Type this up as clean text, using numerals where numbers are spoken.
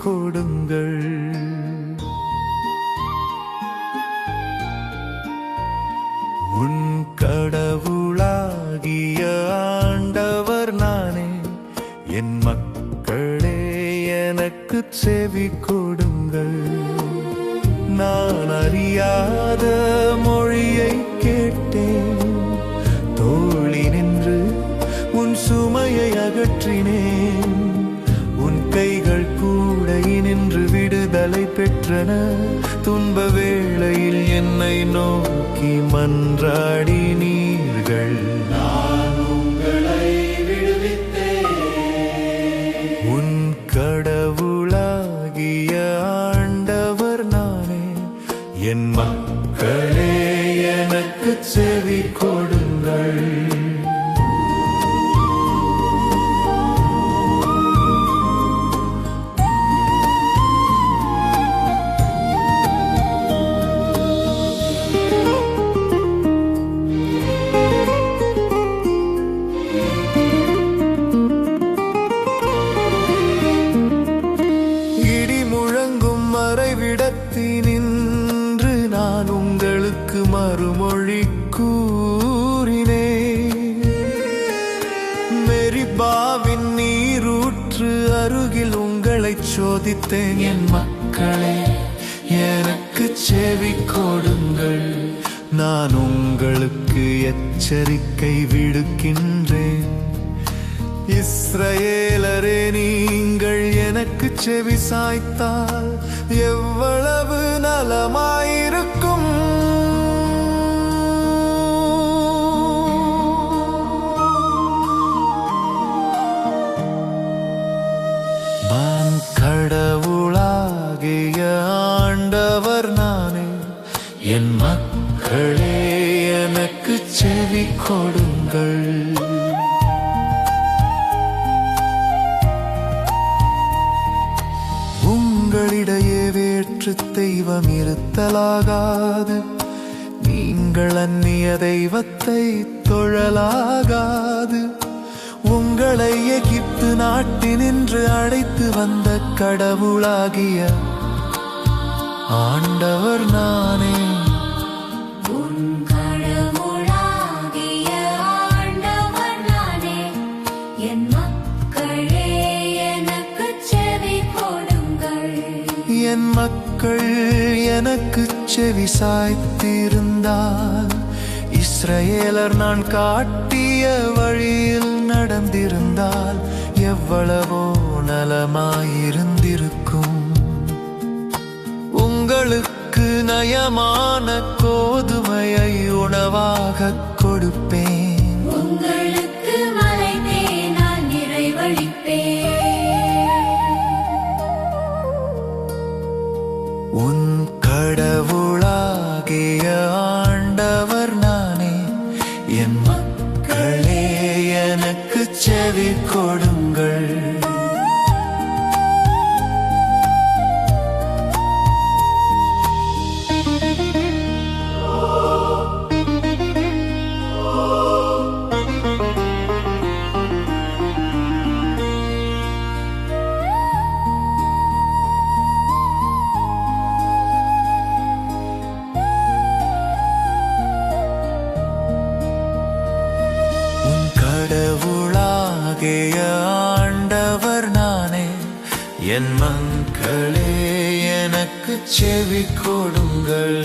கொடுங்கள். உன் கடவுளாகிய ஆண்டவர் நானே. என் மக்களே, எனக்கு செவி கொடுங்கள். நான் அறியாத மொழியை கேட்டேன். தோழி நின்று உன் சுமையை அகற்றினேன். உன் கைகள் கூடை நின்று விடுதலை பெற்றன. துன்ப வேளையில் என்னை நோக்கி மன்றாடினீர்கள். நான் உங்களை விடுவித்தேன். உன் கடவுளாகிய ஆண்டவர் நானே. என் மக்களே, எனக்கு செவி கொடுங்கள். மறைவிடத்தினின்று நான் உங்களுக்கு மறுமொழி கூறினேன். மெரிபாவின் நீரூற்று அருகில் உங்களை சோதித்தேன். என் மக்களே, எனக்கு செவி கொடுங்கள். நான் உங்களுக்கு எச்சரிக்கை விடுக்கின்றேன். இஸ்ரவேலரே, நீங்கள் எனக்கு செவி சாய்த்தால் எவ்வளவு நலமாயிருக்கும். நான் கடவுளாகிய ஆண்டவர் நானே. என் மக்களே, எனக்கு செவி கொடுங்கள். உங்களிடையே வேற்று தெய்வம் இருத்தலாகாது. நீங்கள் அந்நிய தெய்வத்தை தொழலாகாது. உங்களை எகிப்து நாட்டினின்று அழைத்து வந்த கடவுளாகிய ஆண்டவர் நானே. என் மக்கள் எனக்கு செவி சாய்த்திருந்தால், இஸ்ரவேலர் நான் காட்டிய வழியில் நடந்திருந்தால் எவ்வளவோ நலமாயிருந்திருக்கும். உங்களுக்கு நயமான கோதுமையை உணவாக கொடுப்பேன். உங்களுக்கு மலைமே நான் நிறைவளிப்பேன். உன் கடவுளாகிய ஆண்டவர் நானே. என் மக்களே, எனக்கு செவி கொடுங்கள். கடவுளாகிய ஆண்டவர் நானே. என் மக்களே, எனக்கு செவி கொடுங்கள்.